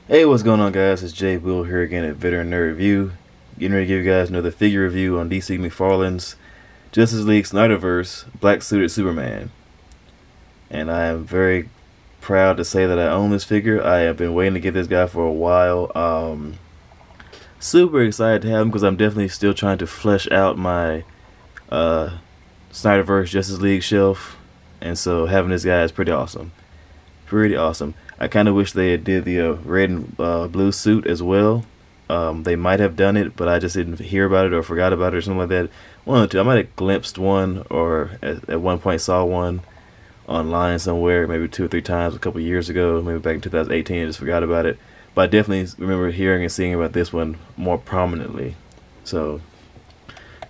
Hey, what's going on, guys? It's Jay Will here again at Veteran Nerd Review. Getting ready to give you guys another figure review on DC McFarlane's Justice League Snyderverse Black Suited Superman. And I am very proud to say that I own this figure. I have been waiting to get this guy for a while. Super excited to have him because I'm definitely still trying to flesh out my Snyderverse Justice League shelf. And so having this guy is pretty awesome. Pretty awesome. I kind of wish they had did the red and blue suit as well. They might have done it, but I just didn't hear about it or forgot about it or something like that. One or two. I might have glimpsed one or at one point saw one online somewhere, maybe 2 or 3 times a couple years ago, maybe back in 2018. I just forgot about it. But I definitely remember hearing and seeing about this one more prominently. So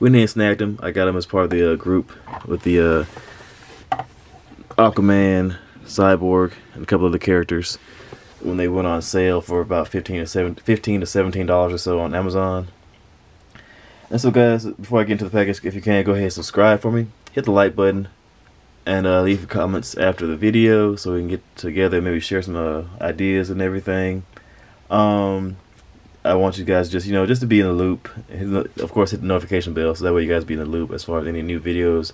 we went and snagged him. I got him as part of the group with the Aquaman, Cyborg, and a couple other characters when they went on sale for about $15 to $17 or so on Amazon. And so, guys, before I get into the package, if you can, go ahead and subscribe for me, hit the like button, and leave your comments after the video so we can get together and maybe share some ideas and everything. I want you guys just to be in the loop. Of course, hit the notification bell so that way you guys be in the loop as far as any new videos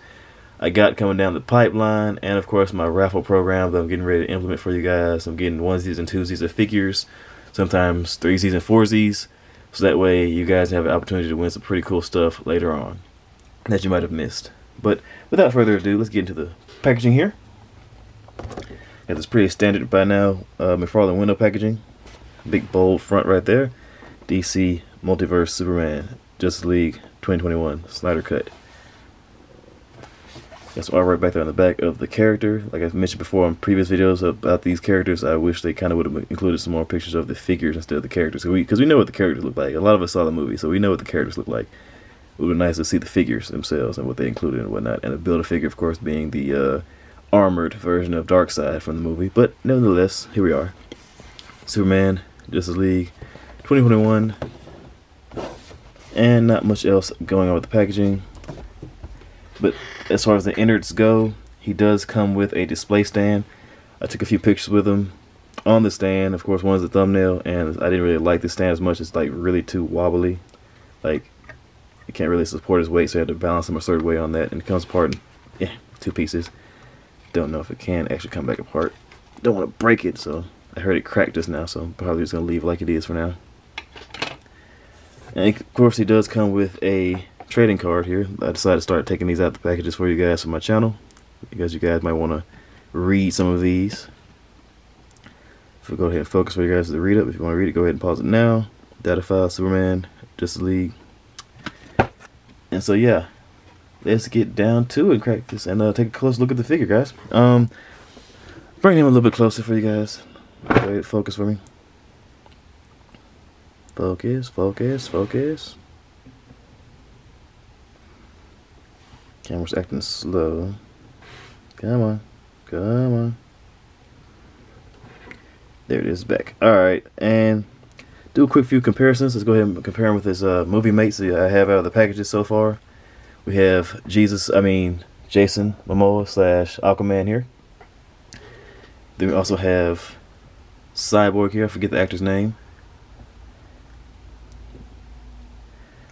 I got coming down the pipeline, and of course my raffle program that I'm getting ready to implement for you guys. I'm getting onesies and twosies of figures, sometimes 3Zs and 4Zs, so that way you guys have an opportunity to win some pretty cool stuff later on that you might have missed. But without further ado, let's get into the packaging here. Got this pretty standard by now McFarlane window packaging. Big bold front right there. DC Multiverse Superman Justice League 2021 Snyder Cut. That's all right back there on the back of the character. Like I mentioned before in previous videos about these characters, I wish they kind of would have included some more pictures of the figures instead of the characters. Because we know what the characters look like. A lot of us saw the movie, so we know what the characters look like. It would be nice to see the figures themselves and what they included and whatnot. And the Build-A-Figure, of course, being the armored version of Darkseid from the movie. But nevertheless, here we are. Superman, Justice League, 2021. And not much else going on with the packaging. But as far as the innards go, he does come with a display stand. I took a few pictures with him on the stand. Of course, one's the thumbnail, and I didn't really like the stand as much. It's like really too wobbly. Like, it can't really support his weight, so I had to balance him a certain way on that. And it comes apart in, yeah, 2 pieces. Don't know if it can actually come back apart. Don't want to break it, so I heard it cracked just now, so I'm probably just going to leave it like it is for now. And of course, he does come with a trading card here. I decided to start taking these out the packages for you guys for my channel, because you guys might want to read some of these. So go ahead and focus for you guys to read up. If you want to read it, go ahead and pause it now. Data file, Superman, Justice League. And so yeah, let's get down to it and crack this and take a close look at the figure, guys. Bring him a little bit closer for you guys. Go ahead and focus for me. Focus, focus, focus. Camera's acting slow. Come on. Come on. There it is, back. Alright, and do a quick few comparisons. Let's go ahead and compare him with his movie mates that I have out of the packages so far. We have Jason Momoa / Aquaman here. Then we also have Cyborg here. I forget the actor's name.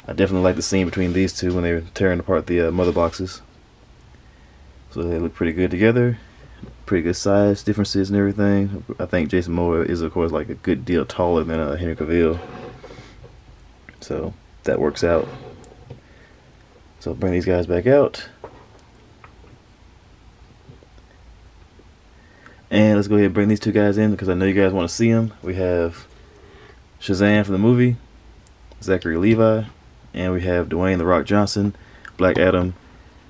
I definitely like the scene between these two when they were tearing apart the mother boxes. So they look pretty good together. Pretty good size differences and everything. I think Jason Momoa is, of course, like a good deal taller than Henry Cavill. So that works out. So bring these guys back out. And let's go ahead and bring these 2 guys in because I know you guys want to see them. We have Shazam from the movie, Zachary Levi. And we have Dwayne "The Rock" Johnson, Black Adam.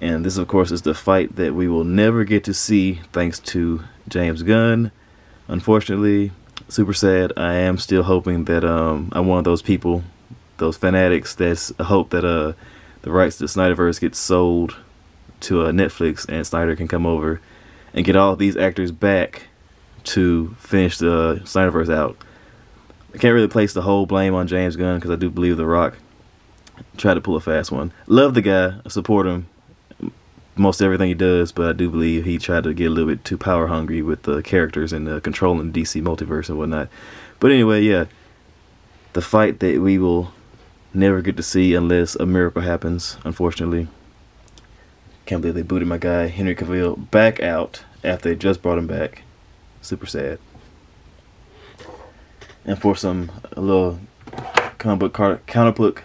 And this, of course, is the fight that we will never get to see thanks to James Gunn. Unfortunately, super sad. I am still hoping that I'm one of those people, those fanatics that hope that the rights to Snyderverse get sold to Netflix and Snyder can come over and get all these actors back to finish the Snyderverse out. I can't really place the whole blame on James Gunn because I do believe The Rock tried to pull a fast one. Love the guy, support him, most everything he does, but I do believe he tried to get a little bit too power hungry with the characters and controlling DC multiverse and whatnot. But anyway, yeah, the fight that we will never get to see unless a miracle happens, unfortunately. Can't believe they booted my guy Henry Cavill back out after they just brought him back. Super sad. And for a little comic book counterpart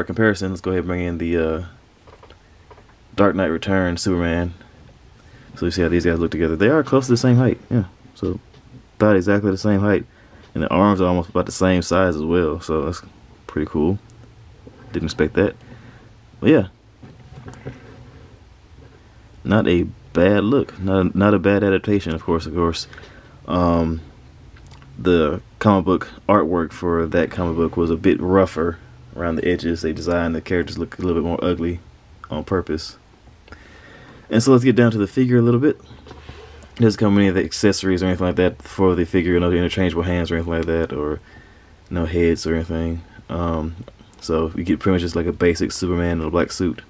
comparison, let's go ahead and bring in the Dark Knight Returns Superman. So you see how these guys look together. They are close to the same height, yeah. So about exactly the same height, and the arms are almost about the same size as well. So that's pretty cool. Didn't expect that. But yeah, not a bad look. Not a bad adaptation, of course. The comic book artwork for that comic book was a bit rougher around the edges. They designed the characters look a little bit more ugly on purpose. And so let's get down to the figure a little bit. It doesn't come with any of the accessories or anything like that for the figure. No interchangeable hands or anything like that, or no heads or anything. So you get pretty much just like a basic Superman in a black suit.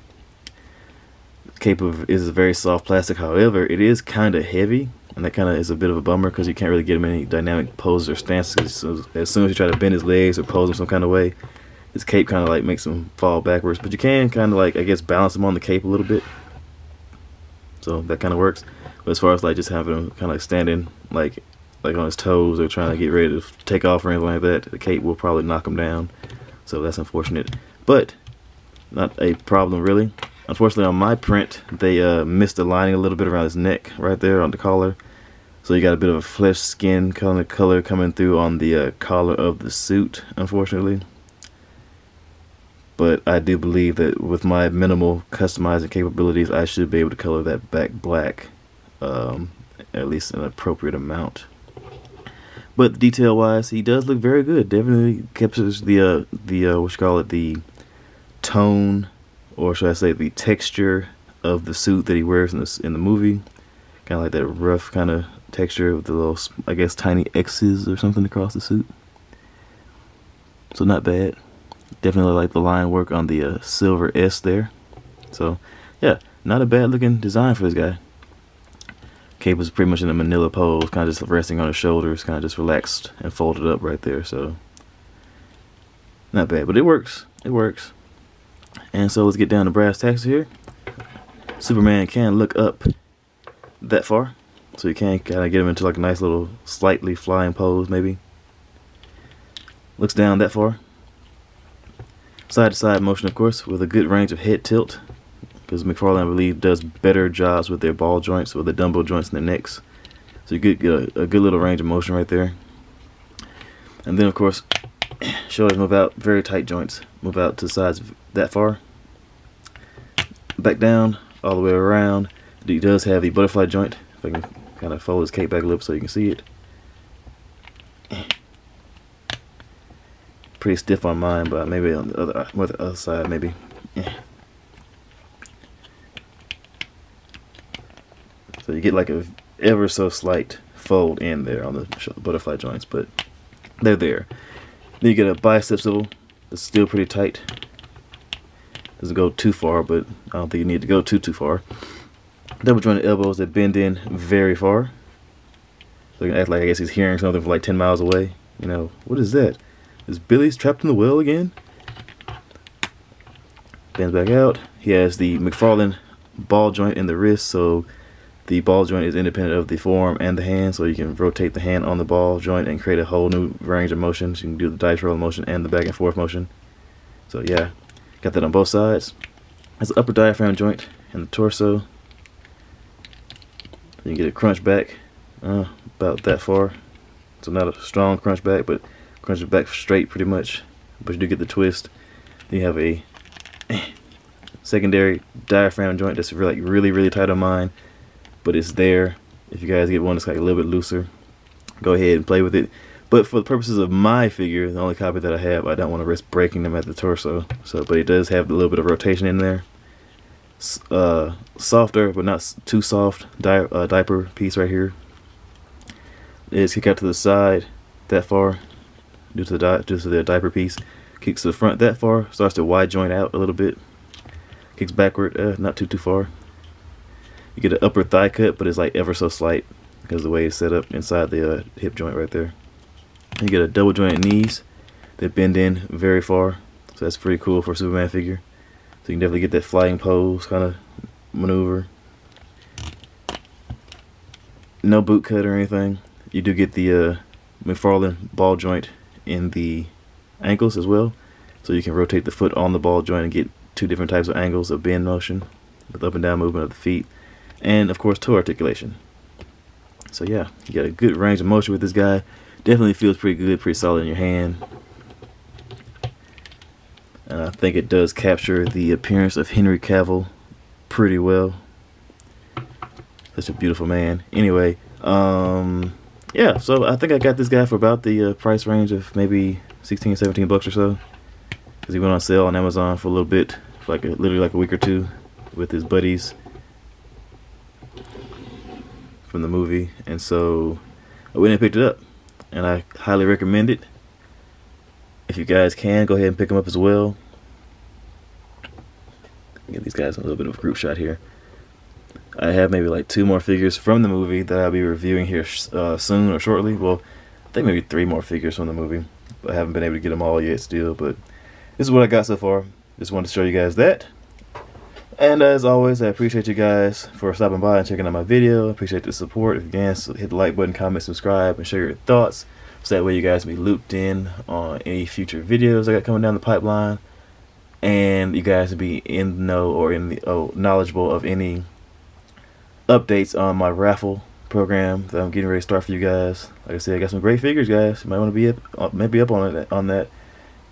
Cape is a very soft plastic. However, it is kind of heavy, and that kind of is a bit of a bummer because you can't really get him any dynamic poses or stances. So as soon as you try to bend his legs or pose him some kind of way, his cape kind of like makes him fall backwards. But you can kind of like, I guess, balance him on the cape a little bit. So that kind of works. But as far as like just having him kind of like standing like on his toes or trying to get ready to take off or anything like that, the cape will probably knock him down. So that's unfortunate, but not a problem really. Unfortunately, on my print, they missed the lining a little bit around his neck, right there on the collar. So you got a bit of a flesh skin color coming through on the collar of the suit, unfortunately. But I do believe that with my minimal customizing capabilities, I should be able to color that back black, at least an appropriate amount. But detail-wise, he does look very good. Definitely captures the the tone, or should I say the texture of the suit that he wears in the movie. Kind of like that rough kind of texture with the little, I guess, tiny X's or something across the suit. So not bad. Definitely like the line work on the silver S there. So yeah, not a bad looking design for this guy. Cape was pretty much in a manila pose, kind of just resting on his shoulders, kind of just relaxed and folded up right there. So not bad, but it works. It works. And so let's get down to brass tacks here. Superman can look up that far, so you can kind of get him into like a nice little slightly flying pose maybe. Looks down that far. Side to side motion, of course, with a good range of head tilt, because McFarlane, I believe, does better jobs with their ball joints or the dumbbell joints in their necks. So you get a good little range of motion right there. And then, of course, shoulders move out, very tight joints. Move out to the sides that far. Back down, all the way around. He does have the butterfly joint. If I can kind of fold his cape back a little so you can see it. Pretty stiff on mine, but maybe on the other side, maybe. So you get like a ever so slight fold in there on the butterfly joints, but they're there. Then you get a bicep swivel that's still pretty tight. Doesn't go too far, but I don't think you need to go too far. Double jointed elbows that bend in very far. So you can act like, I guess, he's hearing something from like 10 miles away. You know, what is that? Is Billy's trapped in the well again? Bends back out. He has the McFarlane ball joint in the wrist, so the ball joint is independent of the forearm and the hand, so you can rotate the hand on the ball joint and create a whole new range of motions. You can do the dice roll motion and the back and forth motion. So yeah, got that on both sides. Has an upper diaphragm joint in the torso. You can get a crunch back about that far. So not a strong crunch back, but crunch it back straight pretty much. But you do get the twist. Then you have a secondary diaphragm joint that's really tight on mine, but it's there. If you guys get one that's like a little bit looser, go ahead and play with it. But for the purposes of my figure, the only copy that I have, I don't want to risk breaking them at the torso. So, but it does have a little bit of rotation in there. Softer, but not too soft diaper piece right here. It's kick out to the side that far due to the diaper piece. Kicks to the front that far, starts to wide joint out a little bit. Kicks backward, not too far. You get an upper thigh cut, but it's like ever so slight because of the way it's set up inside the hip joint right there. You get a double jointed knees that bend in very far, so that's pretty cool for a Superman figure. So you can definitely get that flying pose kind of maneuver. No boot cut or anything. You do get the McFarlane ball joint in the ankles as well, so you can rotate the foot on the ball joint and get two different types of angles of bend motion with up and down movement of the feet, and of course toe articulation. So yeah, you got a good range of motion with this guy. Definitely feels pretty good, pretty solid in your hand. And I think it does capture the appearance of Henry Cavill pretty well. Such a beautiful man. Anyway, yeah, so I think I got this guy for about the price range of maybe 16, 17 bucks or so, because he went on sale on Amazon for a little bit, for like literally like a week or two, with his buddies from the movie. And so I went and picked it up, and I highly recommend it. If you guys can, go ahead and pick them up as well. Get these guys in a little bit of a group shot here. I have maybe like 2 more figures from the movie that I'll be reviewing here soon or shortly. Well, I think maybe 3 more figures from the movie. I haven't been able to get them all yet still, but this is what I got so far. Just wanted to show you guys that. And as always, I appreciate you guys for stopping by and checking out my video. I appreciate the support. If you can, so hit the like button, comment, subscribe, and share your thoughts, so that way you guys can be looped in on any future videos I got coming down the pipeline, and you guys will be in the know or in the knowledgeable of any updates on my raffle program that I'm getting ready to start for you guys. Like I said, I got some great figures, guys. You might want to be up, maybe up on it, on that.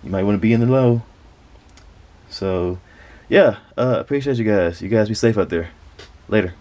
You might want to be in the low. So yeah, appreciate you guys. You guys be safe out there. Later.